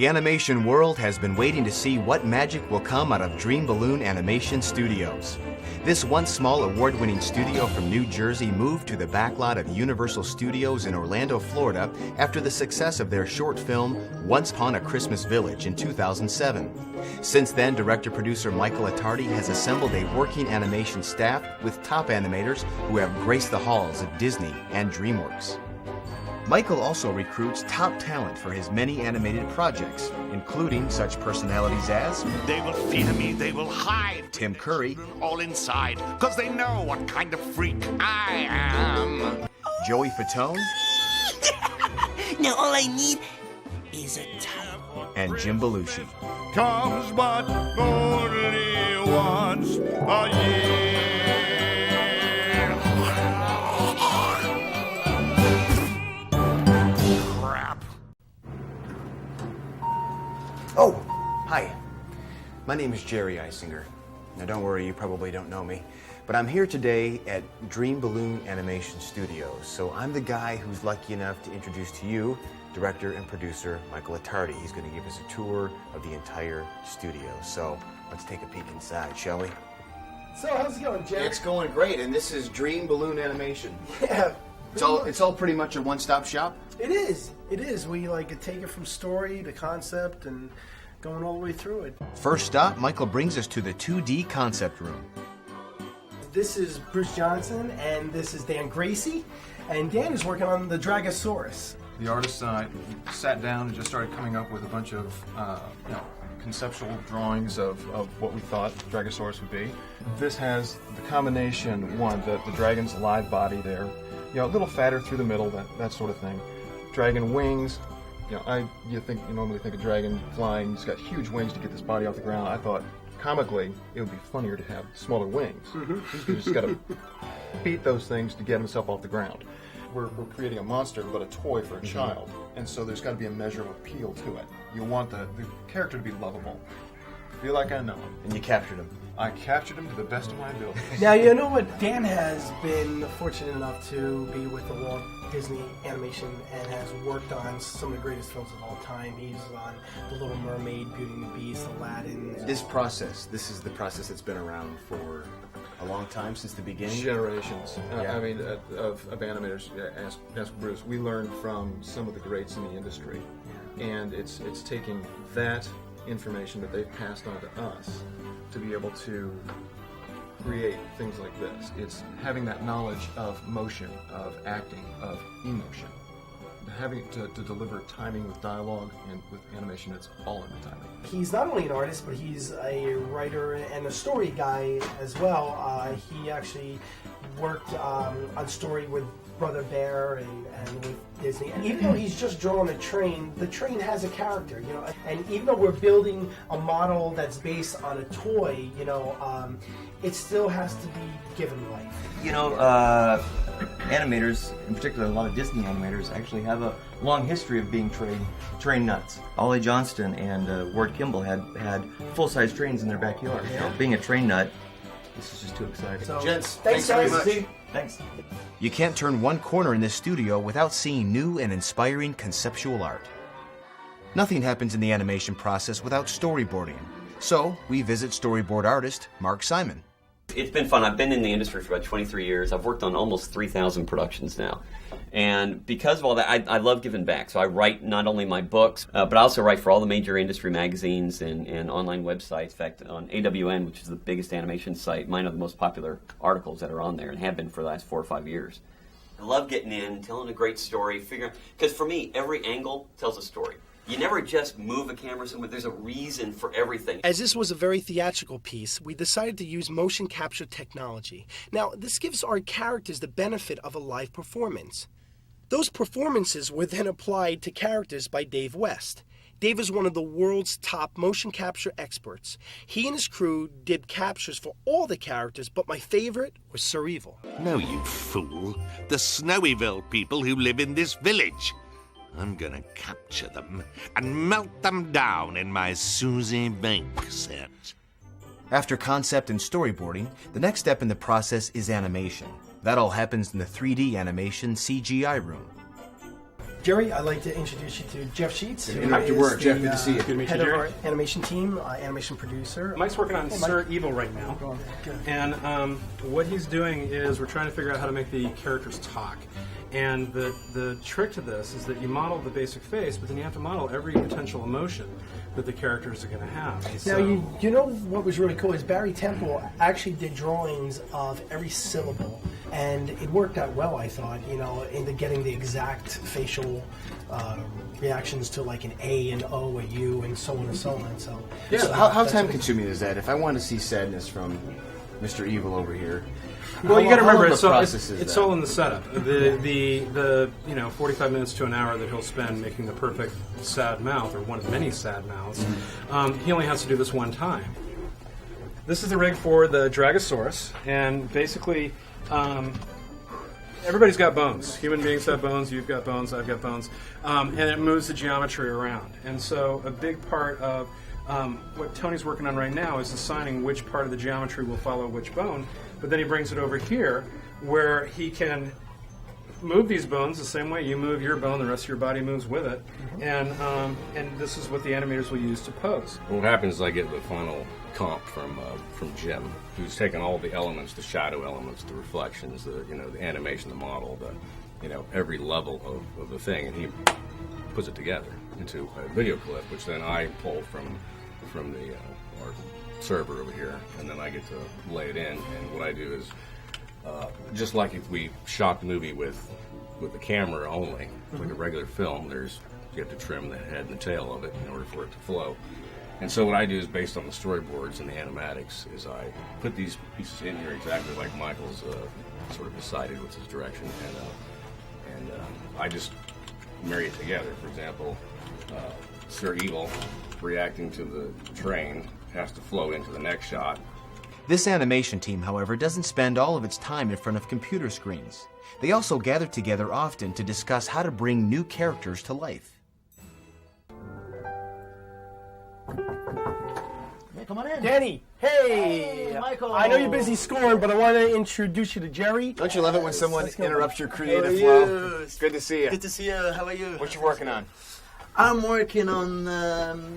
The animation world has been waiting to see what magic will come out of Dream Balloon Animation Studios. This once small award-winning studio from New Jersey moved to the backlot of Universal Studios in Orlando, Florida after the success of their short film Once Upon a Christmas Village in 2007. Since then, director-producer Michael Attardi has assembled a working animation staff with top animators who have graced the halls of Disney and DreamWorks. Michael also recruits top talent for his many animated projects, including such personalities as They will fear me, they will hide. Tim Curry, All inside, because they know what kind of freak I am. Joey Fatone, Now all I need is a towel. and Jim Belushi. Comes but only once a year. Crap. Oh, hi. My name is Jerry Isinger. Now don't worry, you probably don't know me, but I'm here today at Dream Balloon Animation Studios. So I'm the guy who's lucky enough to introduce to you director and producer Michael Attardi. He's going to give us a tour of the entire studio. So let's take a peek inside, shall we? So how's it going, Jerry? It's going great, and this is Dream Balloon Animation. Yeah. It's all pretty much a one-stop shop. It is. It is. We take it from story to concept and going all the way through it. First stop, Michael brings us to the 2D concept room. This is Bruce Johnson and this is Dan Gracie, and Dan is working on the Dragosaurus. The artists sat down and just started coming up with a bunch of conceptual drawings of what we thought Dragosaurus would be. This has the combination, the dragon's live body there, a little fatter through the middle, that sort of thing. Dragon wings, you normally think a dragon flying, he's got huge wings to get this body off the ground. I thought, comically, it would be funnier to have smaller wings. He's just got to beat those things to get himself off the ground. We're creating a monster, but a toy for a child, and so there's got to be a measure of appeal to it. You want the character to be lovable. Feel like I know him. And you captured him. I captured him to the best of my ability. Now, you know what? Dan has been fortunate enough to be with the Walt Disney Animation and has worked on some of the greatest films of all time. He's on The Little Mermaid, Beauty and the Beast, Aladdin. This is the process that's been around for a long time, since the beginning. Generations. Yeah. Of animators. Ask Bruce. We learned from some of the greats in the industry, and it's taking that information that they've passed on to us to be able to create things like this. It's having that knowledge of motion, of acting, of emotion. Having to deliver timing with dialogue, and with animation, it's all in the timing. He's not only an artist, but he's a writer and a story guy as well. He actually worked on story with Brother Bear and with Disney. And even though he's just drawn a train, the train has a character, And even though we're building a model that's based on a toy, it still has to be given life. Animators, in particular a lot of Disney animators, actually have a long history of being train nuts. Ollie Johnston and Ward Kimball had full-size trains in their backyard. Yeah. Being a train nut, this is just too exciting. So, Gents, thanks very guys. much. Thanks. You can't turn one corner in this studio without seeing new and inspiring conceptual art. Nothing happens in the animation process without storyboarding. So, we visit storyboard artist Mark Simon. It's been fun. I've been in the industry for about 23 years. I've worked on almost 3,000 productions now. And because of all that, I love giving back. So I write not only my books, but I also write for all the major industry magazines and online websites. In fact, on AWN, which is the biggest animation site, mine are the most popular articles that are on there and have been for the last 4 or 5 years. I love getting in, telling a great story, because for me, every angle tells a story. You never just move a camera somewhere. There's a reason for everything. As this was a very theatrical piece, we decided to use motion capture technology. Now, this gives our characters the benefit of a live performance. Those performances were then applied to characters by Dave West. Dave is one of the world's top motion capture experts. He and his crew did captures for all the characters, but my favorite was Sir Evil. No, you fool. The Snowyville people who live in this village. I'm gonna capture them and melt them down in my Susie Bank set. After concept and storyboarding, the next step in the process is animation. That all happens in the 3D animation CGI room. Jerry, I'd like to introduce you to Jeff Sheets. Good to interrupt your work, Jeff. Good to see you. Good to meet you, head of Jerry. our animation team, animation producer. Mike's working on Sir Evil right now, Good. and what he's doing is we're trying to figure out how to make the characters talk. And the trick to this is that you model the basic face, but then you have to model every potential emotion that the characters are going to have. Now, So, you know what was really cool is Barry Temple actually did drawings of every syllable, and it worked out well, I thought, into getting the exact facial reactions to like an A, an O, a U, and so on and so on. So, So how time consuming is that? If I want to see sadness from Mr. Evil over here, well, you got to remember, it's it's all in the setup. The 45 minutes to an hour that he'll spend making the perfect sad mouth, or one of many sad mouths, he only has to do this one time. This is the rig for the Dragosaurus, and basically, everybody's got bones. Human beings have bones, you've got bones, I've got bones, and it moves the geometry around. And so a big part of what Tony's working on right now is assigning which part of the geometry will follow which bone, but then he brings it over here where he can move these bones the same way you move your bone, the rest of your body moves with it, and this is what the animators will use to pose. What happens is I get the final comp from Jim, who's taken all the elements, the shadow elements, the reflections, the animation, the model, every level of the thing, and he puts it together into a video clip, which then I pull from the our server over here, and then I get to lay it in. And what I do is, just like if we shot the movie with the camera only, like a regular film, you have to trim the head and the tail of it in order for it to flow. And so what I do is, based on the storyboards and the animatics, is I put these pieces in here exactly like Michael's sort of decided what's his direction, and I just marry it together. For example, Sir Evil reacting to the train has to flow into the next shot. This animation team, however, doesn't spend all of its time in front of computer screens. They also gather together often to discuss how to bring new characters to life. Yeah, come on in. Danny, hey! Michael. I know you're busy scoring, but I want to introduce you to Jerry. don't you love it when someone Let's go. interrupts your creative How are flow? you? It's good to see you. Good to see you. How are you? What you working on? I'm working on,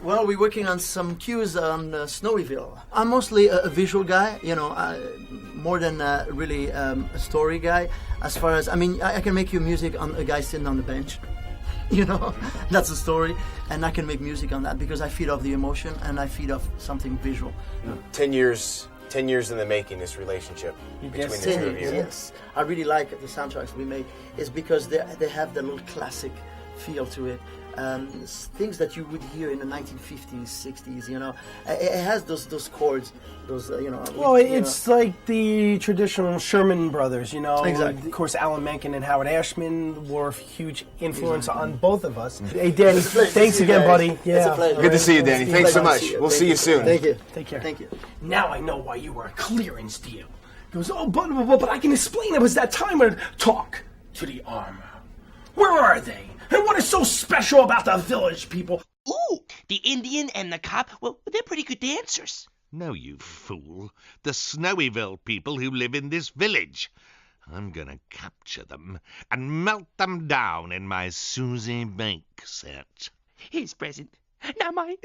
we're working on some cues on Snowyville. I'm mostly a visual guy, more than really a story guy. As far as, I can make you music on a guy sitting on the bench. That's a story. And I can make music on that because I feed off the emotion and I feed off something visual. 10 years in the making, this relationship between the two of you. Yes, I really like the soundtracks we make. It's because they have the little classic feel to it. Things that you would hear in the 1950s, 60s, it has those chords, those, Well, it's like the traditional Sherman Brothers, Exactly. Of course, Alan Menken and Howard Ashman were a huge influence on both of us. Hey, Danny, thanks again, buddy. It's a pleasure. Good to see you, Danny. Thanks so much. Pleasure. We'll see you soon. Thank you. Take care. Thank you. Now I know why you were a clearance deal. He goes, but I can explain. It was that time when talk to the armor. Where are they? And what is so special about the village people? Ooh, the Indian and the cop, well, they're pretty good dancers. No, you fool. The Snowyville people who live in this village. I'm gonna capture them and melt them down in my Susie Bank set. His present, not mine.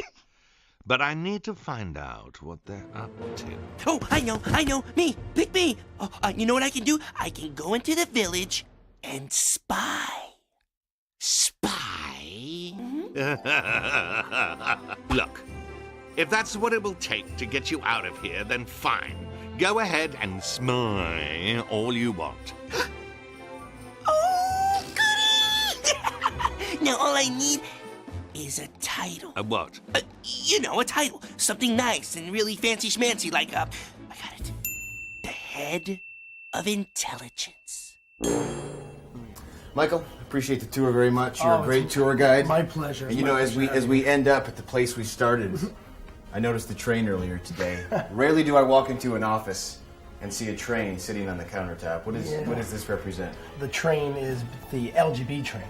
But I need to find out what they're up to. Oh, I know, me, pick me. Oh, you know what I can do? I can go into the village and spy. Spy? Look, if that's what it will take to get you out of here, then fine. Go ahead and spy all you want. Oh, goody! Now all I need is a title. A what? A title. Something nice and really fancy schmancy, like, I got it. The Head of Intelligence. Michael, appreciate the tour very much. You're a great tour guide. My pleasure. And as we end up at the place we started, I noticed the train earlier today. Rarely do I walk into an office and see a train sitting on the countertop. What does this represent? The train is the LGB train.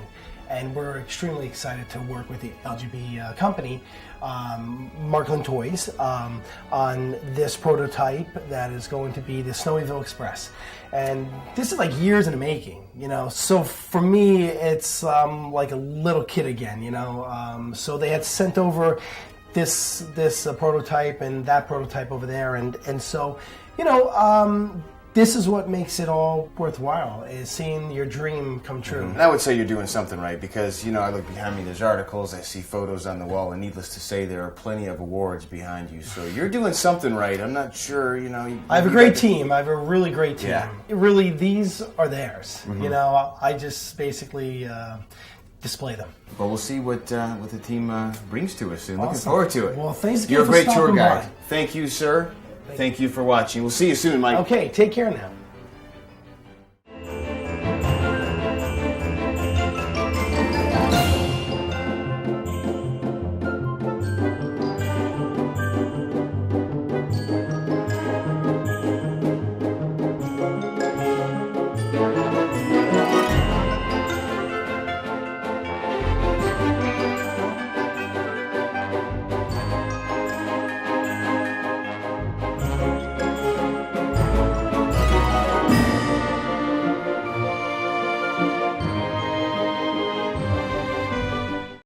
and we're extremely excited to work with the LGB company, Markland Toys, on this prototype that is going to be the Snowyville Express. And this is like years in the making, you know. So for me, it's like a little kid again, you know. So they had sent over this prototype and that prototype over there, and so, you know, this is what makes it all worthwhile, is seeing your dream come true. And I would say you're doing something right, because, you know, I look behind me, there's articles, I see photos on the wall, and needless to say, there are plenty of awards behind you. So you're doing something right. I'm not sure, you know. I have a great team. I have a really great team. Yeah. Really, these are theirs. You know, I just basically display them. But we'll see what the team brings to us soon. Awesome. Looking forward to it. Well, thanks again You're a for great tour stopping guide. by. Thank you, sir. Thank you for watching. We'll see you soon, Mike. Okay, take care now.